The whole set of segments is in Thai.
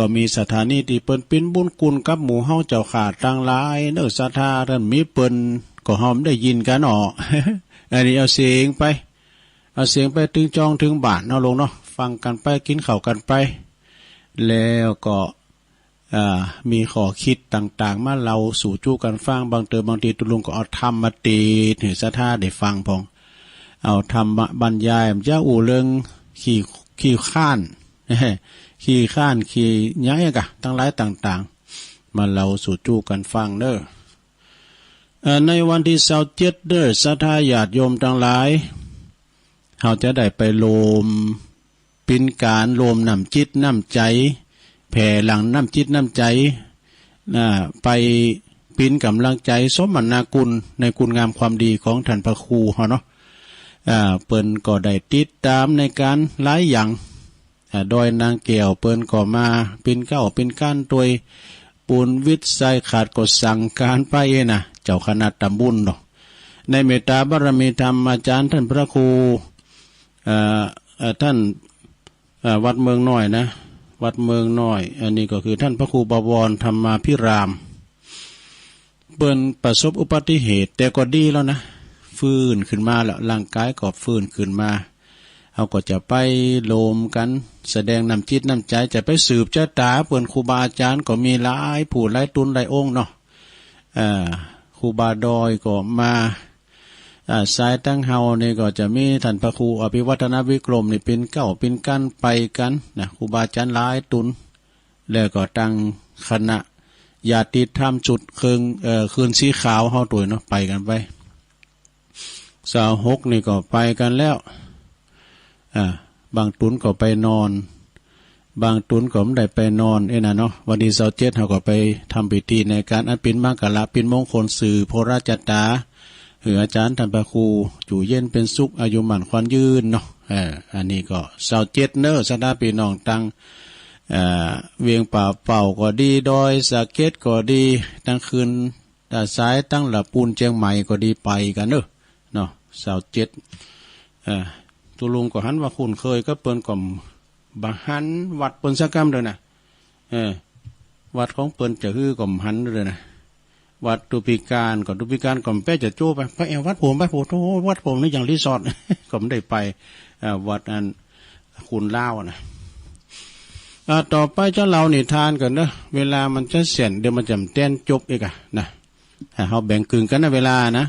ก็มีสถานีที่เปิ้นปิ้นบุญกุลกับหมู่เฮาเจ้าขาดต่างหลายเด้อศรัทธาท่านมีเปิ้นก็เฮาได้ยินกันอ้อ อันนี้เอาเสียงไปถึงจองถึงบ้านเนาะลงเนาะฟังกันไปกินข้าวกันไปแล้วก็มีข้อคิดต่างๆมาเราสู่จู้กันฟังบางทีตุลุงก็เอาธรรมมาตีถึงศรัทธาได้ฟังพองเอาธรรมบรรยายมันจะเรื่องขี้ข้านขี้ย้ายกะทั้งหลายต่างๆมาเราสู่จู้กันฟังเด้อในวันที่27เด้อศรัทธาญาติโยมทั้งหลายเราจะได้ไปโลมปินการโลมน้ำจิตน้ำใจแผ่หลังน้ำจิตน้ำใจไปปินกำลังใจสมนาคุณในคุณงามความดีของท่านพระครูเนาะเปิ้นก็ได้ติดตามในการหลายอย่างโดยนางเกี่ยวเปิ้นก็มาปินเก้าปินก้านตัวปูนวิทย์ใจขาดก็สั่งการไปนะเจ้าคณะตำบลเนาะในเมตตาบารมีธรรมอาจารย์ท่านพระครูท่านวัดเมืองน้อยนะวัดเมืองน้อยอันนี้ก็คือท่านพระครูบวรธรรมาภิรามเปิ้นประสบอุบัติเหตุแต่ก็ดีแล้วนะฟื้นขึ้นมาแล้วร่างกายก็ฟื้นขึ้นมาเขาก็จะไปโลมกันแสดงน้ำจิตน้ำใจจะไปสืบชะตาเปิ้นครูบาอาจารย์ก็มีหลายผู้หลายตุนหลายองค์เนาะครูบาดอยก็มาสายตั้งเฮานี่ก็จะมีท่านพระครูอภิวัฒนวิกรมนี่เป็นเก้าเป็นกันไปกันนะครูบาอาจารย์หลายตุนแล้วก็ตั้งคณะญาติธรรมจุดคืนสีขาวเฮาตัวเนาะไปกันไป26นี่ก็ไปกันแล้วบางตุนก็ไปนอนบางตุนก็ไม่ได้ไปนอนนะเนาะวันที่27เฮาก็ไปทำพิธีในการอันเป็นมังกรเป็นมงคลสื่อโพราชตาอาจารย์ท่านพระครูอยู่เย็นเป็นสุขอายุหมันควันยืนเนาะอันนี้ก็27เนอะสดาพี่น้องตั้งเวียงป่าเป่าก็ดีดอยสะเก็ดก็ดีตั้งคืนสายตั้งละปูนเชียงใหม่ก็ดีไปกันเนาะ27ตุลุงก็หันว่าคุณเคยก็เปิ้นก่อมบางหันวัดเปิ้นสักกรรมเลยนะวัดของเปิ้นจะฮื้อก่อมหันเลยนะวัดตุปิการก่อนตุปิการก่อมแป้จะโจ้ไปวัดผมไปโอ้โหวัดผมนี่อย่างรีสอร์ทก็ไม่ได้ไปวัดอันคุณเล่านะต่อไปเจ้าเรานี่ทานกันเนอะเวลามันจะเสียนเดี๋ยวมันจะเต้นจบอีกนะเขาแบ่งกึ่งกันนะเวลานะ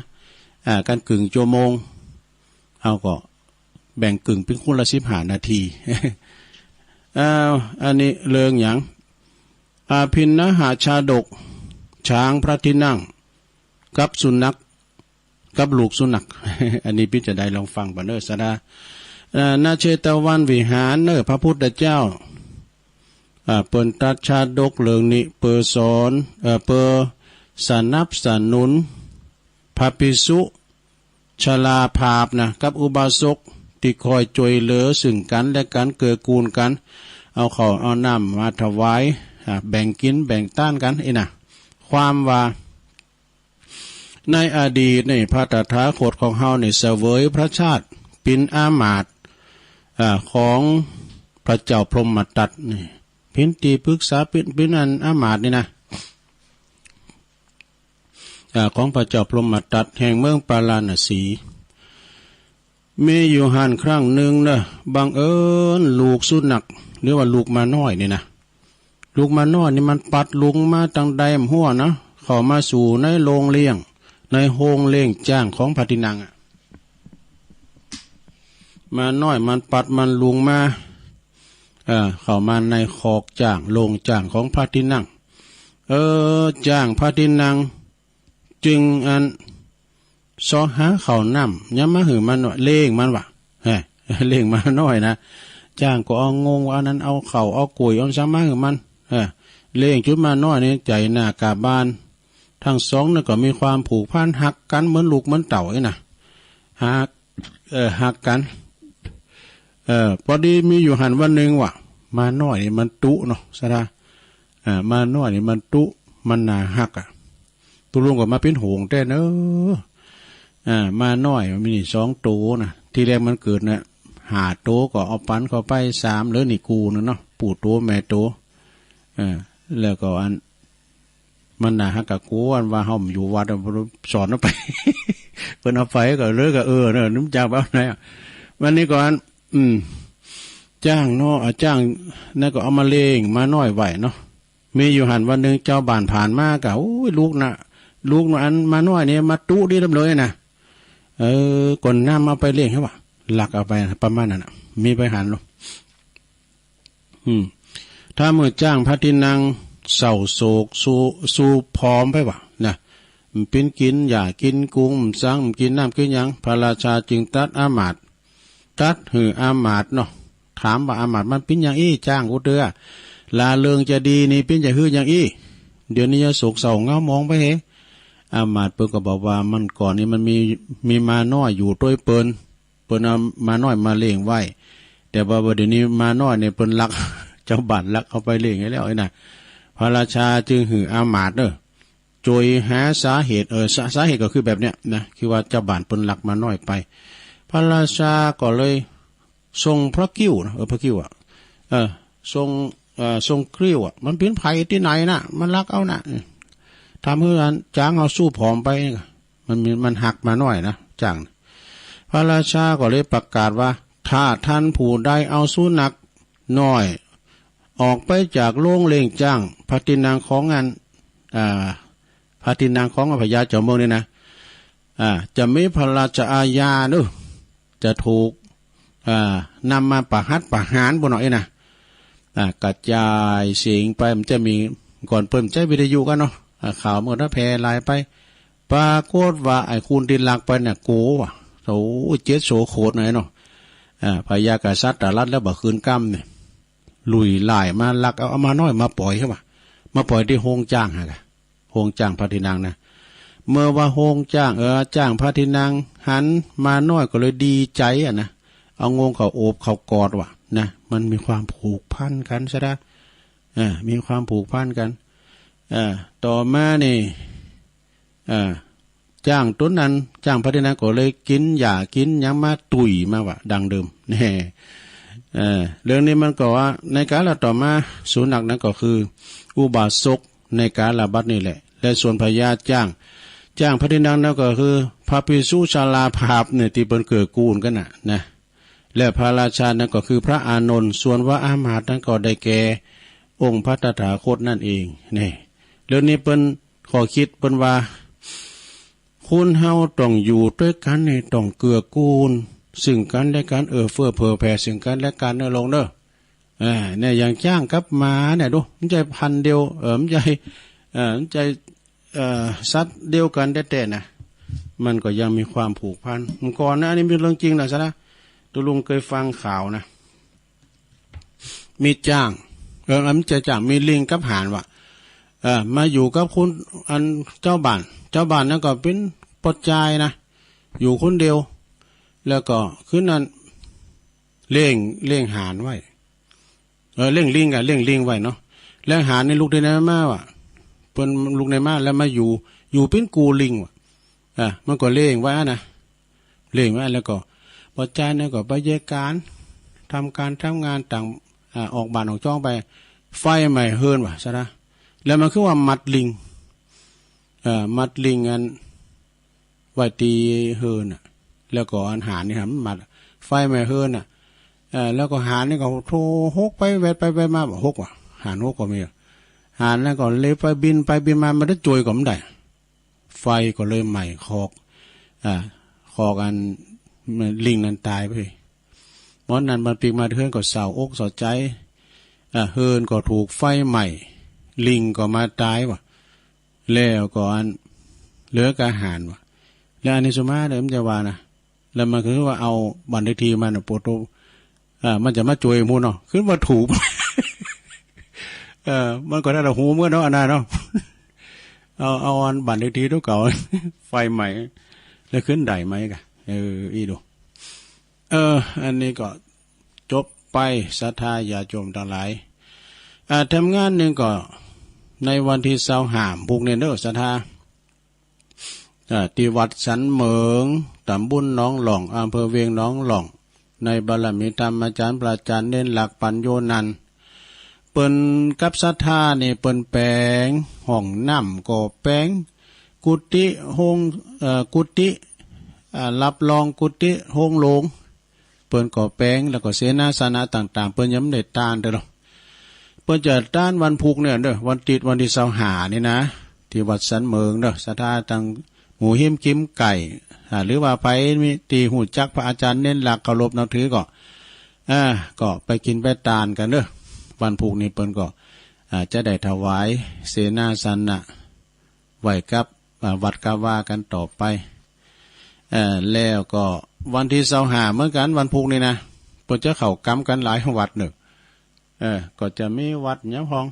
การกึ่งชั่วโมงเขาก็แบ่งกึ่งเป็นคนละ15 นาทีอันนี้เรื่องอย่างพินนะหาชาดกช้างพระที่นั่งกับสุนัขกับลูกสุนัข อันนี้พิจารณาลองฟังปะเนอสดานาเชตวันวิหารเนอพระพุทธเจ้าเปิ่นตัดชาดกเรื่องนี้เปิ่สอนเปิ่สนับสนุนพระภิกษุชราภาพนะกับอุบาสกที่คอยช่วยเหลือซึ่งกันและกันเกื้อกูลกันเอาข้าวเอาน้ำมาถวายแบ่งกินแบ่งต้านกันนะความว่าในอดีตในพระตถาคตของเฮาในเสวยพระชาติเป็นอามาตย์ของพระเจ้าพรหมทัตนี่เป็นที่ปรึกษาเป็นอันอามาตย์นี่นะของพระเจ้าพรหมทัตแห่งเมืองปาราณสีมีอยู่หันครั้งหนึ่งนะบังเอิญลูกสุนัขหรือว่าลูกมาน้อยนี่นะลูกมาน้อยนี่มันปัดลุงมาตั้งใดมหัวนะเข้ามาสู่ในโรงเลี้ยงในโฮงเลี้ยงจ้างของพระที่นั่งมาน้อยมันปัดมันลุงมาเข้ามาในคอกจ้างโรงจ้างของพระที่นั่งจ้างพระที่นั่งจึงอันซอหาข้าวน้ำย้ำมาหือมันเลี้ยงมันวะเลี้ยงมาน้อยนะจ้างก็เอางงว่านั้นเอาเข่าเอากุยเอาซ้ำมาหือมันเลี้ยงจุดมาน้อยนี่ใจหน้ากาบานทั้งสองนั่นก็มีความผูกพันหักกันเหมือนลูกเหมือนเต่าไอ้น่ะหักกันพอดีมีอยู่หันวันหนึ่งว่ะมาน้อยนี่มันตุเนาะสดามาน้อยนี่มันตุมันหนาหักตุลุงก็มาเป็นหงแต่เนอะมาน้อยมันมี2 ตัวนะที่แรกมันเกิดเนี่ย5 ตัวก็เอาปันเข้าไป3หรือนี่กูเนาะปู่ตัวแม่ตัว แล้วก็อันมันน่ะฮักกะกูอันว่าเฮาอยู่วัดสอนเอาไป เพิ่นเอาไปก็เลยก็เนอะนึกจากเอาไหนวันนี้ก่อนจ้างเนาะจ้างนั่นก็เอามาเลงมาน้อยไหวเนาะมีอยู่หันวันนึงเจ้าบ้านผ่านมาก็โอ้ยลูกอันมาน้อยนี่มาตู้ดีลำเลยนะก่อนน้ำเอาไปเลี้ยงให้ว่าหลักเอาไปประมาณนั้นน่ะมีไปหันลงถ้ามือจ้างพระทินังเศร้าโศกสู้พร้อมไปว่านะเป็นกินอย่ากินกุ้งสั่งกินน้ำกินยังพระราชาจึงตัดอามาตย์ตัดหืออามาตย์เนาะถามว่าอามาตย์มันเป็นอย่างจ้างกูเตือลาเริงจะดีนี่เป็นจะหืออย่างเดี๋ยวนี้จะโศกเศร้าเงามองไปเหอามาตย์เปิ้นก็บอกว่ามันก่อนนี้มันมีมาน้อยอยู่ด้วยเปิ้นเอามาน้อยมาเลี้ยงไว้แต่ว่าเดี๋ยวนี้มาน้อยเนี่ยเปิ้นลักเจ้าบ้านลักเอาไปเลี้ยงให้แล้วไอ้น่ะพระราชาจึงหืออามาตย์โจยหาสาเหตุสาเหตุก็คือแบบเนี้ยนะคือว่าเจ้าบ้านเปิ้นลักมาน้อยไปพระราชาก็เลยทรงพระกิ้วพระกิ้วทรงกริ้วมันเป็นไผที่ไหนน่ะมันลักเอาน่ะทำให้จ้างเอาสู้ผอมไปมันหักมาน้อยนะจ้างพระราชาก็เลยประกาศว่าถ้าท่านผู้ใดเอาสุนัขน้อยออกไปจากโรงเลี้ยงจ้างพระทินางของงานพระทินางของพญาเจ้าเมืองนี่นะจะมีพระราชอาญาด้วยจะถูกนำมาประหารบนหน่อยนะกระจายเสียงไปมันจะมีก่อนเปิ่มใจวิทยุกันเนาะข่าวมันก็แพร่หลายไปปรากฏว่าไอ้คุณดินลักไปเนี่ยโกว่ะโอ้เจ็ดโสโคตรหน่อยเนาะพญากษัตริย์ตรัสแล้วบ่คืนกำเนี่ยลุยไล่มาลักเอามาน้อยมาปล่อยเข้ามาปล่อยที่โฮงจ้างฮะโฮงจ้างพระทินางนะเมื่อว่าโฮงจ้างจ้างพระทินางหันมาน้อยก็เลยดีใจนะเอางงเขาโอบเขากอดว่ะนะมันมีความผูกพันกันซะนะมีความผูกพันกันต่อมานี่จ้างต้นนั้นจ้างพระทินางก็เลยกินหยังมาตุยมาว่ะดังเดิมนี่เรื่องนี้มันก็ว่าในการละต่อมาสุนัขนั้นก็คืออุบาสกในการละบัดนี่แหละและส่วนพญาจ้างพระทินางนั่นก็คือพระภิกษุชาลาภาพเนี่ยที่เป็นเกิดกูลกันนะและพระราชานั่นก็คือพระอานนท์ส่วนว่าอามาตย์นั้นก็ได้แก่องค์พระตถาคตนั่นเองนี่เรื่องนี้เป็นข้อคิดเป็นว่าคุณเฮาต้องอยู่ด้วยกันในต้องเกื้อกูลซึ่งกันและกันเฟื้อเผื่อแผ่ซึ่งกันและกันลงเนี่ยอย่างจ้างกับหมาเนี่ยดูมันใจพันเดียวมันใจสัตว์เดียวกันแต่นะมันก็ยังมีความผูกพันก่อนนะอันนี้เป็นเรื่องจริงนะซะนะตัวลุงเคยฟังข่าวนะมีจ้างมันจะจ้างมีลิงกับห่านว่ะมาอยู่กับคุณอันเจ้าบ้านนั่นก็เป็นปดใจนะอยู่คนเดียวแล้วก็คืนนั้นเลี้ยงห่านไว้เลี้ยงลิงไว้เนาะแล้วห่านในลูกในมาว่ะเป็นลูกในมาแล้วมาอยู่เป็นกูลิงว่ะมันก็เลี้ยงไว้นะเลี้ยงไว้แล้วก็ปดใจเนี่ยก็ไปแยกการทำงานต่างออกบ้านออกจ้องไปไฟใหม่เฮิร์นว่ะซะนะแล้วมันคือว่ามัดลิงอันไว้ตีเฮิร์นแล้วก็อาหารนี่ครับมัดไฟใหม่เฮิร์นแล้วก็หารนี่ก็โทรหกไปแวดไปมาบอกหกว่ะหารหกก็มีหารแล้วก็เลยไปบินมามันได้จุยก็ไม่ได้ไฟก็เลยใหม่คอกอันลิงนั้นตายไปเพราะนั้นมันปีกมาเฮิร์นก็เศร้าอกเศร้าใจเฮิร์นก็ถูกไฟใหม่ลิงก็มาตายว่ะแล้วก็อันเหลือกอาหารว่ะแล้วอันนี้สมาเดี๋ยวมันจะว่านะแล้วมันคือว่าเอาบันทึกทีมันโปรโตมันจะมาจุยมูเนาะขึ้นมาถูก มันก็ได้เราหูเมื่อเนาะอันนั้นเนาะเอาอันบันทึกทีตัวเก่า ไฟใหม่แล้วขึ้นได้ไหมกะอีดูอันนี้ก็จบไปศรัทธาญาติโยมทั้งหลายทำงานหนึ่งก็ในวันที่25พวกเนี่ยเด้อศรัทธาที่วัดสันเหมิงตำบลหนองหล่องอำเภอเวียงหนองหล่องในบารมีธรรมอาจารย์พระอาจารย์เน้นหลักปัญโยนันต์ เปิ้นกับศรัทธานี่เปิ้นแปลงห้องน้ำก็แปลงกุฏิห้องกุฏิรับรองกุฏิห้องโลงเปิ้นก็แปลงแล้วก็เสนาสนะต่างๆเปิ้นยังไม่ได้ตานเด้อเนาะเปิ้นจะต้านวันพุกเนี่ยเด้อวันติดวันที่25นี่นะที่วัดสันเมืองเด้อศรัทธาตั้งหมูหิมกิมไก่หรือว่าไผมีตีหูจักพระอาจารย์เน้นหลักเคารพนับถือก็ไปกินไปตานกันเด้อวันพุกนี้เปิ้นก็จะได้ถวายเสนาสนะไว้กับวัดกาว่ากันต่อไปแล้วก็วันที่25เหมือนกันวันพุกนี่นะเปิ้นจะเข้ากำกันหลายวัดเด้อก็จะมีวัดหยังพอง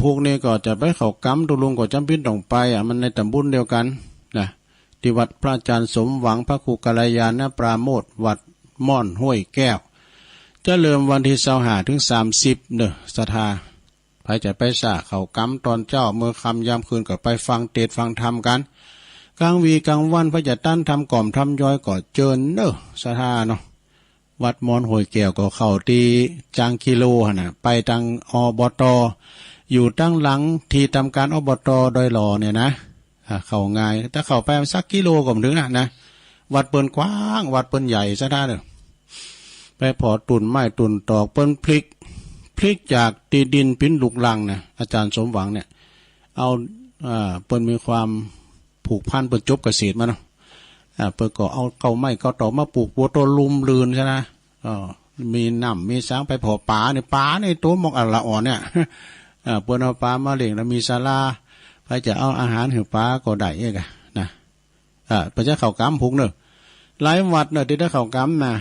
พวกนี้ก็จะไปเข้ากำตุลุงก็จำเป็นต้องไปมันในตำบลเดียวกันนะที่วัดพระอาจารย์สมหวังพระครูกัลยาณปราโมทย์วัดม่อนห้วยแก้วจะเริ่มวันที่25ถึง30เด้อศรัทธาใครจะไปสะเข้ากำตอนเจ้าเมื่อค่ำยามคืนก็ไปฟังเทศน์ฟังธรรมกันกลางวีกลางวันพระจะตั้นทำกล่อมทำย้อยก็เจิญเด้อศรัทธาเนาะวัดม่อนห้วยแก้วก็เข้าตีจังกิโลหั่นน่ะไปทางอบต.อยู่ตั้งหลังที่ทำการอบต.ดอยหล่อเนี่ยนะเข้าง่ายถ้าเข้าไปสักกิโลก็ถึงนะวัดเปิ้นกว้างวัดเปิ้นใหญ่ซะท่าเด้อไปพอตุนไม้ตุนตอกเปิ้นพลิกจากตีดินปิ้นลูกลังนะอาจารย์สมหวังเนี่ยเอาเปิ้นมีความผูกพันเปิ้นจบเกษตรมาเนาะเปิ้นก็เอาเก่าไม้เก่าตอกมาปลูกบัวต้นลุมลืนใช่นะมีน้ำมีช้างไปพอป่าในตัวมอกอะละอ่อนเนี่ยเปิ้นเอาปลามาเลี้ยงแล้วมีศาลาไปจะเอาอาหารให้ปลาก็ได้เองนะเปิ้นจะเข้ากำพุกเนอะหลายวัดเนอะที่ได้เข้ากำนะ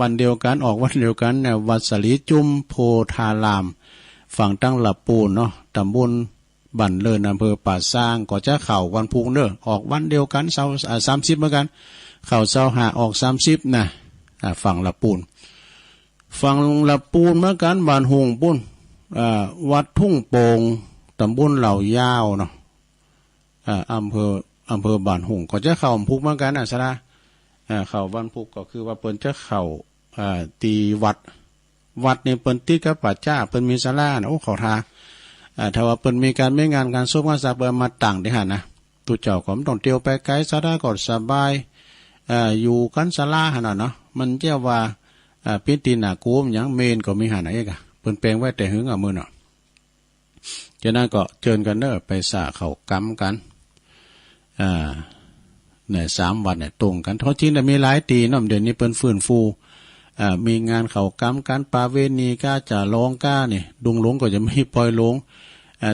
วันเดียวกันออกวันเดียวกันเนี่ยวัดสลีจุมโพธารามฝั่งตั้งหลับปูนเนาะตำบลบั่นเลินอำเภอป่าซางก็จะเข้าวันพุกเนอะออกวันเดียวกัน30เหมือนกันเข้า25ออก30นะฝั่งหลับปูนฝั่งหลับปูนเหมือนกันบ้านหงปุ้นวัดทุ่งโป่งตำบลเหล่ายาวเนาะอำเภอบ้านหงก็จะเข้าพุกเหมือนกันซะนะเข้าวันพุกก็คือว่าเปิ้นจะเข้าตีวัดนี่เปิ้นติดกับป่าจ้าเปิ้นมีศาลาโอ้ขอทาถ้าว่าเปิ้นมีการไม่งานการศพงานสักเปิ้นมาตั้งได้หั่นนะตุเจ้าก็บ่ต้องเที่ยวไปไกลศาลาก็สบายอยู่กันศาลาหั่นน่ะเนาะมันเจ้าว่าปิตินากูมหยังเมนก็มีหั่นน่ะเอกเปิ้นแปลงไว้แต่หึงมื้อเนาะฉะนั้นก็เชิญกันเด้อไปสะเข้ากำกันเนี่ย3วันเนี่ยตรงกันเพราะจริงแล้วมีหลายตีเนาะเดี๋ยวนี้เปิ้นฟื้นฟูมีงานเข้ากำกันปาเวณีก้าจะร้องก้านี่ดุงหลงก็จะมีปล่อยหลง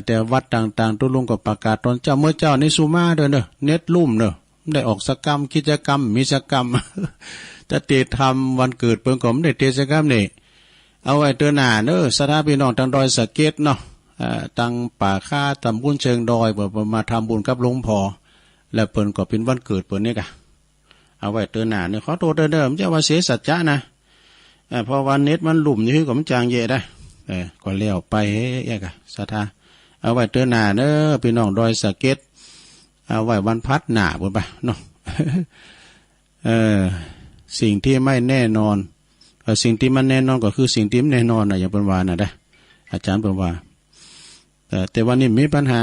แต่วัดต่างๆตุลุงก็ประกาศตอนเจ้าเมื่อเจ้าในสุมาเด้อเด้อเน็ตลุ่มเด้อได้ออกสกรรมกิจกรรมมีสกรรมจะเตทำวันเกิดเปิ้นก็ไม่ได้เตสกรรมนี่เอาไว้เตือนหน้าเด้อสถาพี่น้องทางดอยสะเก็ดเนาะตังป่าค่าตำบุญเชิงดอยเปิ่นมาทำบุญกับหลวงพ่อแล้วเปิ้นก็เป็นวันเกิดเปิ้นนี่กะเอาไว้เตือนหน้าเนี่ยขอโทษเด้อมันจะว่าเสียสัจจะนะพอวันเน็ตมันหลุ่มนี่คือก็มันจางเยะได้ก็เลี้ยวไปเอ๊ะกะศรัทธาเอาไว้เตือนหน้าเด้อพี่น้องดอยสะเก็ดเอาไว้วันพัดหน้าพุ่นไปเนาะสิ่งที่ไม่แน่นอนสิ่งที่มันแน่นอนก็คือสิ่งที่ไม่แน่นอนอย่างเปิ้นว่าน่ะได้อาจารย์เปิ้นว่าแต่วันนี้มีปัญหา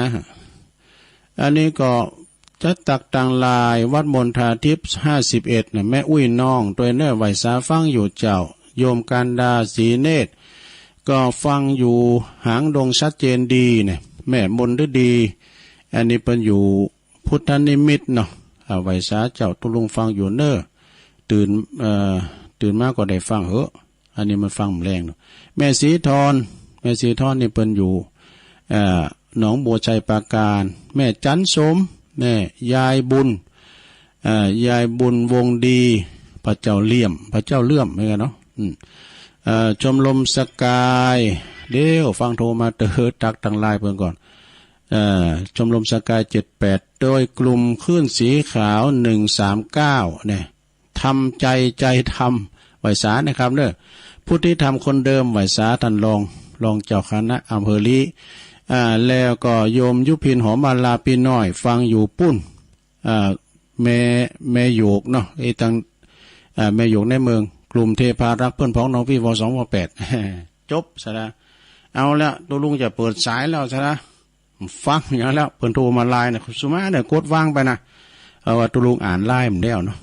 อันนี้ก็จะตักต่างลายวัดมณฑาทิพย์51น่ะแม่อุ้ยน้องตัวเน้อไหวสาฟังอยู่เจ้าโยมการดาศรีเนตรก็ฟังอยู่หางดงชัดเจนดีเนี่ยแม่มนฤดีอันนี้เป็นอยู่พุทธนิมิตเนาะไหวสาเจ้าตุลุงฟังอยู่เน้อตื่นมาก็ได้ฟังเหอะอันนี้มันฟังแรงเนาะแม่ศรีธรนี่เป็นอยู่หนองบัวชัยปราการแม่จันสมแม่ยายบุญวงดีพระเจ้าเลื่อมเหมือนกันเนาะชมรมสกายเดี๋ยวฟังโทรมาตักตั้งลายเพิ่นก่อนชมรมสกาย78โดยกลุ่มคลื่นสีขาว139เนี่ยทำใจทำไหวสานะครับเด้อผู้ที่ทำคนเดิมไหวสาท่านรองเจ้าคณะอำเภอลีแล้วก็โยมยุพินหอมมาลาปีน้อยฟังอยู่ปุ้นแม่โยกเนาะตั้งแม่โยกในเมืองกลุ่มเทพารักเพื่อนพ้องน้องพี่ว2ว8จบซะนะ เอาละตัวลุงจะเปิดสายแล้วใช่ไหมฟังอย่างแล้วเปิดโทรมาไลน์เนี่ยสุมาเนี่ยกดวางไปนะเอาว่าตัวลุงอ่านไลน์มันแล้วเนาะ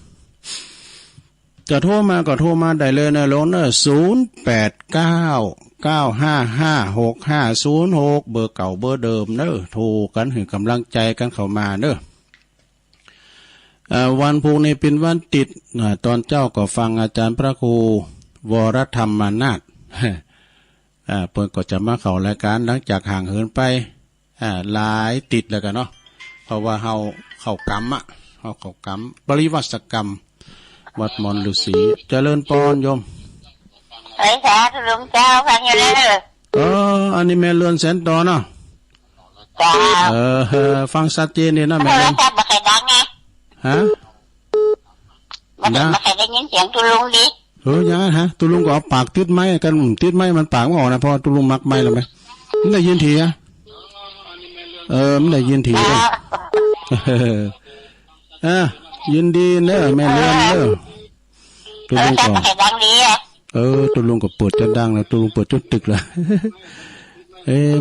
จะโทรมาก็โทรมาได้เลยนะลงเนอ0899556506เบอร์เก่าเบอร์เดิมเนอโทรกันให้กำลังใจกันเข้ามาเนอวันพรุ่งนี้เป็นวันติดตอนเจ้าก็ฟังอาจารย์พระครูวรธรรมนาถเปิดก็จะมาเข้ารายการหลังจากห่างเหินไปหลายติดแล้วกันเนาะเพราะว่าเข้ากรรมเข้ากรรมปริวัติกรรมวัดมอนฤาษีเจริญปอนโยมไอ้สาธุลุงเจ้าฟังอยู่เลยอันนี้แม่เรือนแสนตอเนาะจ้าฟังชัดเจนเลยนะแม่เรือนมาใครดังไงฮะมาใครได้ยินเสียงตุลุงดิยังไงฮะตุลุงก็เอาปากติดไม้กันติดไม้มันปากไม่ออกนะเพราะตุลุงมักไม้หรือไหมไม่ได้ยินทีอะไม่ได้ยินทีเลยยินดีเนอะแม่เรือนเนอะตุลุงก็ตุลุงก็เปิดจะดังแล้วตุลุงเปิดจุดตึกเลย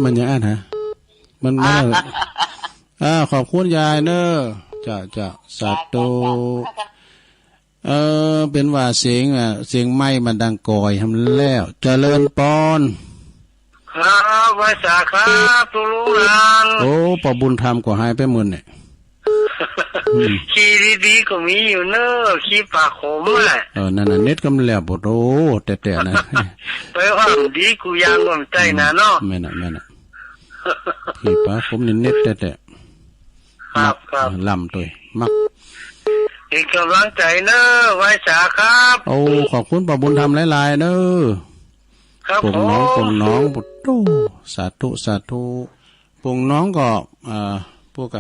มันยังอ่านฮะมันไม่ขอบคุณยายเนอะจะสัตว์โตเป็นว่าเสียงไม้มันดังก่อยทำแล้วเจริญปอนครับไว้สาครับตุลุงนานโอ้ปอบุญธรรมก็หายไปหมดเนี่ยขี้ดีๆก็มีอยู่เนอะขี้ปากขมแหละนั่นน่ะเน็ตก็มันแล้วบดโอ้แต่นะไปว่าดีกูยังก็ไม่ใจนะเนาะแม่น่ะขี้ปากขมนี่เน็ตแต่ครับลำตัวมักอีกกำลังใจเนอะไว้สาครับโอ้ขอบคุณปอบุญธรรมหลายๆเนอะครับผมปงน้องปุตโตสาธุปงน้องก็พวก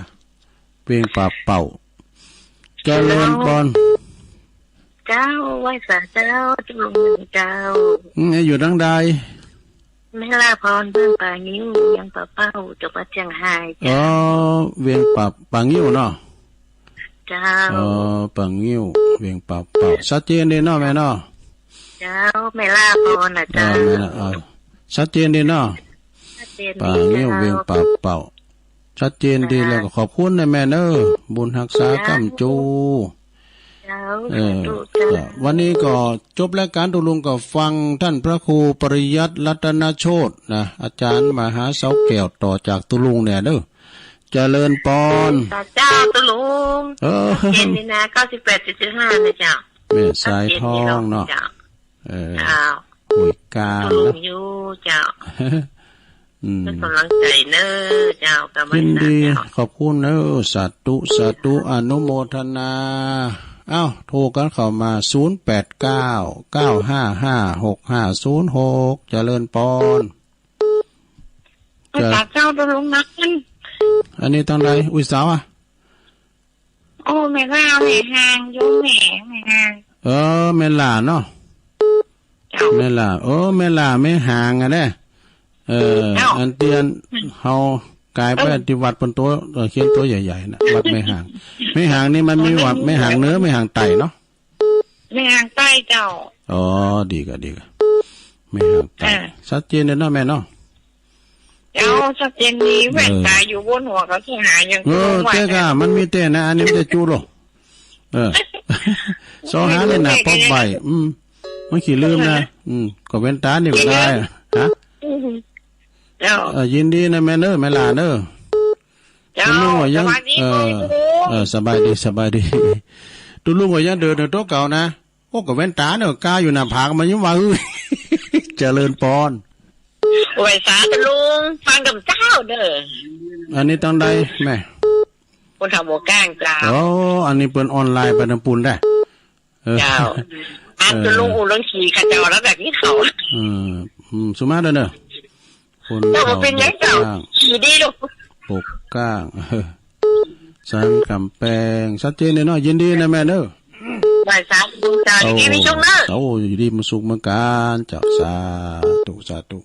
เพียงป่าเป่าเจริญปอนเจ้าไหว้สาเจ้าจุลงเจ้าอยู่ดังใดแม่ลาพรเพื่อนป่านิ้วยังป่าเป้าจังหวัดเชียงรายเวียงป่างิ้วเนาะเจ้าป่างิ้วเวียงป่าเป่าชัดเจนดีเนาะแม่เนาะเจ้าแม่ลาพรนะเจ้าชัดเจนดีเนาะป่างิ้วเวียงป่าเป่าชัดเจนดีแล้วก็ขอบคุณนะแม่เนอบุญรักษากำจูวันนี้ก็จบรายการตุลุงก็ฟังท่านพระครูปริยัติรัตนโชตินะอาจารย์มหาเสาแก้วต่อจากตุลุงเนี่ยเด้อเจริญปอนเจ้าตุลุงเย็นนี่นะ98.5นะเจ้าแม่สายทองเนาะหุยกาตุลุงอยู่เจ้าเป็นกำลังใจเนอเจ้ากำลังใจขอบคุณเนอสาธุอนุโมทนาโทรกันเข้ามา0899556506เจริญปอนเจ้าตะลุงนักอันนี้ตอนไหนอุ้ยสาวโอ้แม่ล่าแม่ห่างยุ่งแม่ห่างแม่ล่าเนาะแม่ล่าแม่ล่าไม่ห่างอ่ะเนี่ยอันเตียนเฮากายไปที่วัดเป็นตัวเขียนตัวใหญ่ๆนะวัดไม่ห่างนี่มันมีวัดไม่ห่างเนื้อไม่ห่างไตเนาะไม่ห่างไตเจ้าดีก็ไม่ห่างไตชัดเจนเลยเนาะแม่เนาะเจ้าชัดเจนดีแว่นตาอยู่บนหัวเขาที่หายังเจ้าก็มันมีเต้นะอันนี้มันจะจูโร่ซอหาเลยนะป๊อบใบมันขี้ลืมนะก็เว้นตานี่ก็ได้ฮะยินดีนะแม่เนอแม่ลาเนอตุลุงว่ายังสบายดีตุลุงว่ายังเดินในโต๊ะเก่านะโอ้กับแว่นตาเนี่ยกาอยู่หน้าผากมันยังว่าเจริญปอนโอ้ยสาตุลุงฟังกับเจ้าเด้ออันนี้ต้องได้แม่คนทำโบก้างเจ้าอันนี้เปิดออนไลน์ไปน้ำปูนได้เจ้าตุลุงอุลงขี่ขัดเจ้าแล้วแบบนี้เขาสุมาเด้อคนเราเป็นยังเจ้าขี่ดีลูกปกก้างสันกำแพงชัดเจนเลยเนาะยินดีนะแม่เนอบ่ายสามดูจานดีมีช่วงเนออยู่ดีมาสุกเหมือนกันจากสาธุ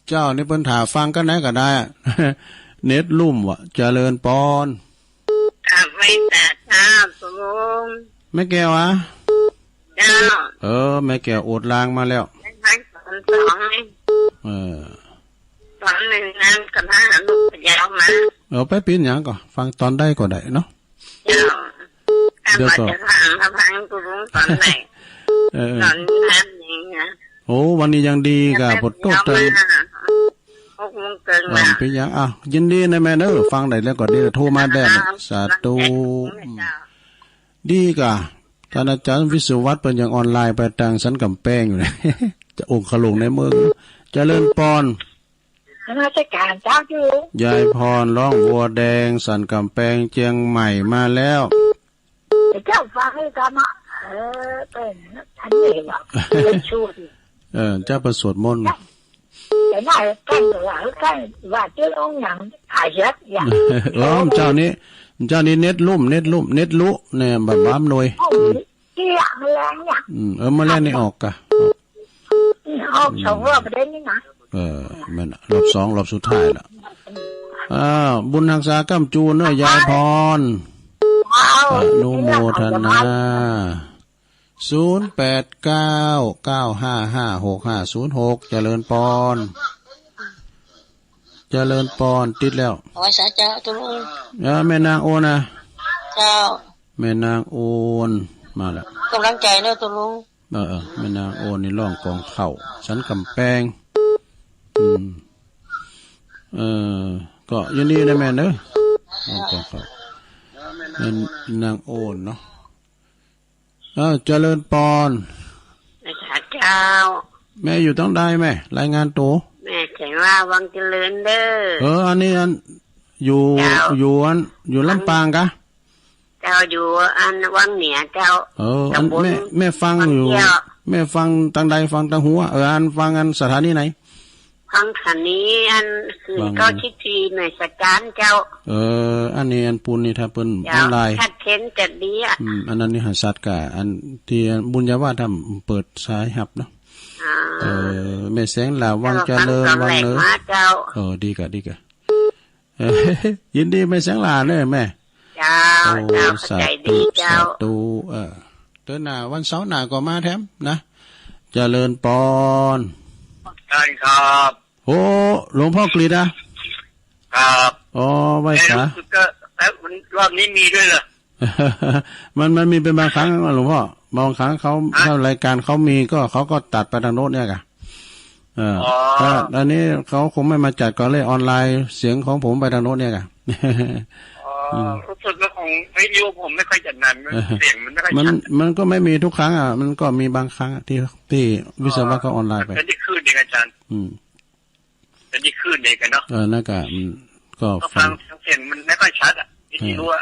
เจ้านี่เพิ่นถาฟังกันไหนก็ได้เน็ตลุ่มวะเจริญปอนไม่แต่ท่าตุลุงแม่แก้วอะเจ้าแม่แก้วอดล้างมาแล้ว ตอนหนึ่งงานกันทหารลูกยาวมาไปปีนหยังก่อนฟังตอนได้ก็ได้เนาะเดี๋ยวก็จะพังตุลุงตอนไหนตอนนั้นนี่นะโอ้วันนี้ยังดีกะปดโต๊ะเติมไปยังยินดีนะแม่เนอะฟังได้แล้วก็ดีโทรมาได้สาธุดีกะท่านอาจารย์วิศวัตเป็นอย่างออนไลน์ไปทางสันกำแพงอยู่เลยจะองค์ขลุงในเมืองเจริญปอนราชการเจ้าอยู่ยายพรร้องวัวแดงสันกำแพงเจียงใหม่มาแล้วเจ้าฟังให้กันนะเป็นอันนี้ว่ะเป็นชูดิเจ้าประสวดมนต์แต่น่ากันว่าเจ้าองค์หยังหายยัดอย่างเจ้านี้เน็ตลุ่มเน็ตลุเนี่ยแบบบ้ามหน่วยเกี่ยงแรงเนี่ยมาแล้วนี่ออกกะออกสองรอบประเด็นนี้นะมันรอบสองรอบสุดท้ายละบุญทางสากำจูเนื้อยายพรอนุโมทนา0899555656เจริญปอนติดแล้วโอ้ยสาเจ้าตุลุงแม่นางโอนะเจ้าแม่นางโอนมาแล้วกำลังใจเนอะตุลุงแม่นางโอนนี่ร้องกองเข่าสันกำแพงก็ยินดีนะแม่เนอะร้องกองเข่าแม่นางโอนเนาะเจริญปอนเจ้าแม่อยู่ต้องได้แม่รายงานตัวแม่แข็งว่าวังเจริญเด้ออันนี้อยู่ลำปางกะเจ้าอยู่อันวังเหนือเจ้าอันแม่ฟังอยู่แม่ฟังทางใดฟังทางหัวอันฟังอันสถานีไหนฟังสถานีอันคือก็คิดทีในสการเจ้าอันนี้อันปูนนี่ถ้าเปิ้นออนไลน์ชัดเจนจัดดีอันนั้นนี่หาสัตว์กะอันที่บุญญาว่าทำเปิดสายหับเนาะแม่แสงลาวังเจริญวังเนอดีกะยินดีแม่แสงลาเนอะแม่เจ้าสาธุเดือนหน้าวันเสาร์หน้าก็มาแถมนะเจริญปอนได้ครับโอ้หลวงพ่อกฤษครับไว้สาแล้วรอบนี้มีด้วยเหรอมันมีเป็นบางครั้งหลวงพ่อบางครั้งเขาถ้ารายการเขามีก็เขาก็ตัดไปทางโน้นเนี่ยกะถ้าอันนี้เขาคงไม่มาจัดก็เลยออนไลน์เสียงของผมไปทางโน้นเนี่ยกะรู้สึกว่าของวิดีโอผมไม่ค่อยจัดนานเสียงมันไม่ค่อยชัดมันก็ไม่มีทุกครั้งมันก็มีบางครั้งที่วิศวะก็ออนไลน์ไปเป็นที่คลื่นเองอาจารย์เป็นที่คลื่นเองกันเนาะนั่นก็ฟังเสียงมันไม่ค่อยชัดที่รู้ว่า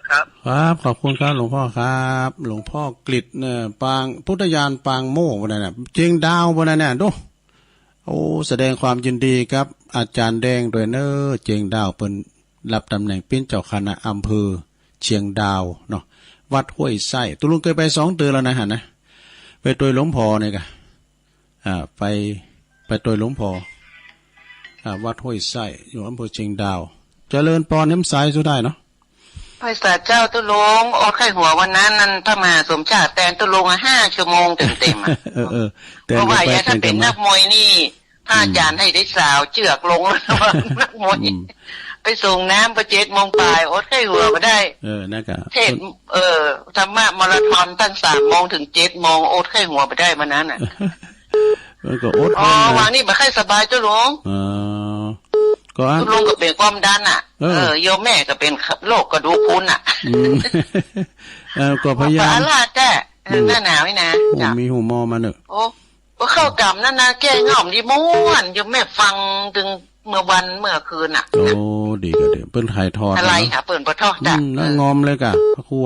ครับขอบคุณครับหลวงพ่อครับหลวงพ่อกฤษเนี่ยปางพุทธญาณปางโม่วันนั้นเจียงดาววันนั้นเนี่ยดูแสดงความยินดีครับอาจารย์แดงด้วยเนอเจียงดาวเป็นรับตำแหน่งเป็นเจ้าคณะอำเภอเชียงดาวเนาะวัดห้วยไส้ตุลุงเคยไป2 เดือนแล้วนะฮะนะไปตัวหลวงพ่อเนี่ยกะไปตัวหลวงพ่อวัดห้วยไส้อยู่อำเภอเชียงดาวเจริญปอนน้ำสายสุดได้เนาะพระศาสเจ้าตุลงอดไข้หัววันนั้นนั่นถ้ามาสมชาติแตนตุลง5 ชั่วโมงเต็มเพราะว่าถ้าเป็นนักมวยนี่พระอาจารย์ให้ได้สาวเจือกลงแล้วนักมวยไปส่งน้ำประ7 โมงปลายอดไข้หัวมาได้นั่นก็เทศธรรมะมาราธอนตั้ง3 โมงถึง7 โมงอดไข้หัวไปได้มานั้นก็อดวันนี้ไม่ค่อยสบายตุลงตุลงก็เป็นความดันโยมแม่ก็เป็นโรคกระดูกพรุนก็พยายามลาดแต่หน้าหนาวนี่นะมีหูมอมาเนอะก็เข้ากำนั่นนะแก้ง่อมดีม้วนโยมแม่ฟังถึงเมื่อคืนดีก็ดีเปิ้นถ่ายทอดอะไรค่ะเปิ้นบ่ทอดจ้ะแล้วงอมเลยกะพระครู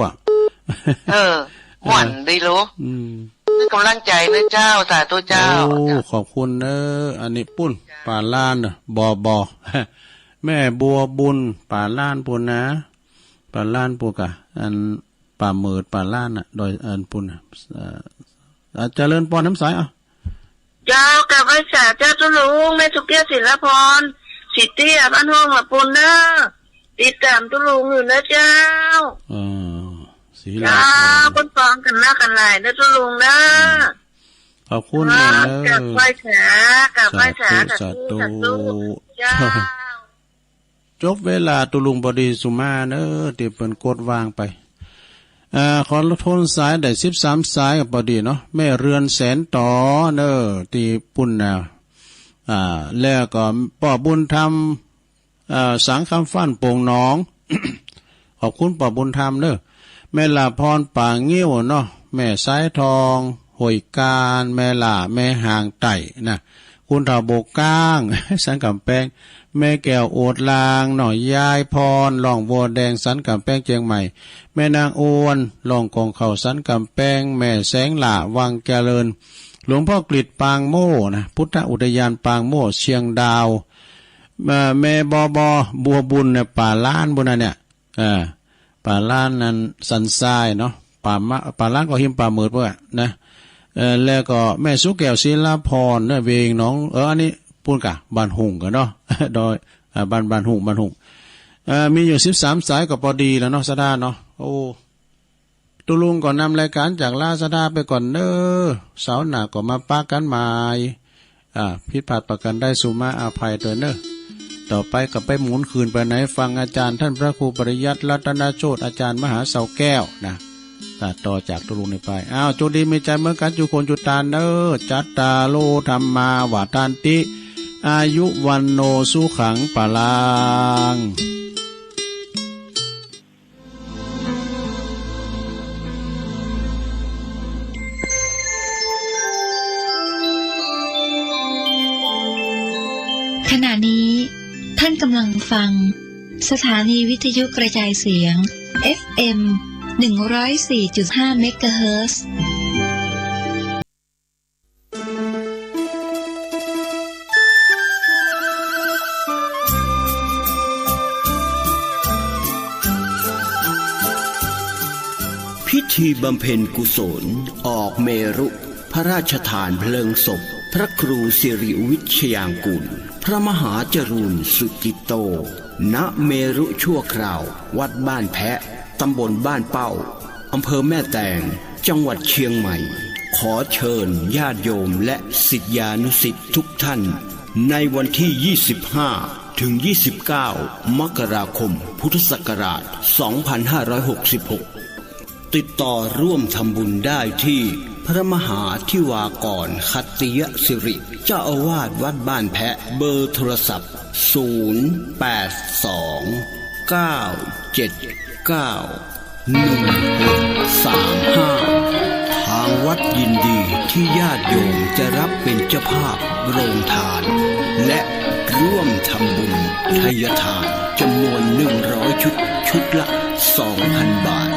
ม่วนดีรู้กำลังใจนะเจ้าสาธุเจ้าขอบคุณอันนี้ปุ้นป่าล้านบอแม่บัวบุญป่าล้านปุ้นนะป่าล้านปุกะอันป่าเมิดป่าล้านโดยอันปุ้นเจริญปอนน้ำใสเจ้ากับพระศาสเจ้าตุลุงแม่สุเกียรติศิลพรสิทธิบ้านห้องละปุนนะติดตามตุลุงอยู่นะเจ้าศิลาคนฟังกันนะกันหลายนะตุลุงนะ ขอบคุณแม่เด้อ กับไหว้ขากราบสาธุเจ้าจบเวลาตุลุงบดีสุมาเนอที่เปิ้นกดวางไปขอโทนสายได้13สายกับพอดีเนาะแม่เรือนแสนต่อเนอที่ปุ่นน่ะแล้วก็ป้อบุญธรรมสังคำฟั่นโป่งหนอง ขอบคุณป้อบุญธรรมเด้อแม่ลาพรป่าเงี้ยวเนาะแม่สายทองหอยการแม่ล่าแม่หางไต่นะคุณเฒ่าโบกก้าง สันกำแพงแม่แก้วโอดลางหน่อยยายพรล่องวัวแดงสันกำแพงเชียงใหม่แม่นางโอนล่องกองเขาสันกำแพงแม่แสงหล่าวังเจริญหลวงพ่อกฤษปางโม่นะพุทธอุทยานปางโม่เชียงดาวแม่บอบอบัวบุญเนี่ยป่าล้านบนนั้นเนี่ยป่าล้านนั้นสันทรายเนาะป่าล้านก็หิมป่าเมิดเพื่อนะแล้วก็แม่สุแก้วศิลาพรเนี่ยเวงน้องอันนี้พูดกะบ้านหุงกันเนาะโดยบ้านหุงมีอยู่13สายก็พอดีแล้วเนาะสดาเนาะโอ้ตุลุงก่อนนำรายการจากลาสดาไปก่อนเด้อเสาร์หน้าก็มาปากันใหม่ผิดพลาดประกันได้สุมาอาภัยตัวเด้อต่อไปก็ไปหมุนคืนไปไหนฟังอาจารย์ท่านพระครูปริยัติรัตนโชติอาจารย์มหาเสาแก้วนะต่อจากตุลุงในไปจุดีมีใจเหมือนกันจุคนจุตานเด้อจัตตาโลธรรมาวาทานติอายุวันโนสุขังปะลังขณะนี้ท่านกำลังฟังสถานีวิทยุกระจายเสียง FM 104.5 เมกะเฮิรตซ์พิธีบำเพ็ญกุศลออกเมรุพระราชทานเพลิงศพพระครูสิริวิชยางกูลพระมหาจรูนสุกิตโตณเมรุชั่วคราววัดบ้านแพะตำบลบ้านเป้าอำเภอแม่แตงจังหวัดเชียงใหม่ขอเชิญญาติโยมและศิษยานุศิษย์ทุกท่านในวันที่25ถึง29มกราคมพุทธศักราช2566ติดต่อร่วมทำบุญได้ที่พระมหาธิวากรคัตติยสิริเจ้าอาวาสวัดบ้านแพะเบอร์โทรศัพท์0829711635ทางวัดยินดีที่ญาติโยมจะรับเป็นเจ้าภาพโรงทานและร่วมทำบุญทายทานจำนวน100ชุดละ 2,000 บาท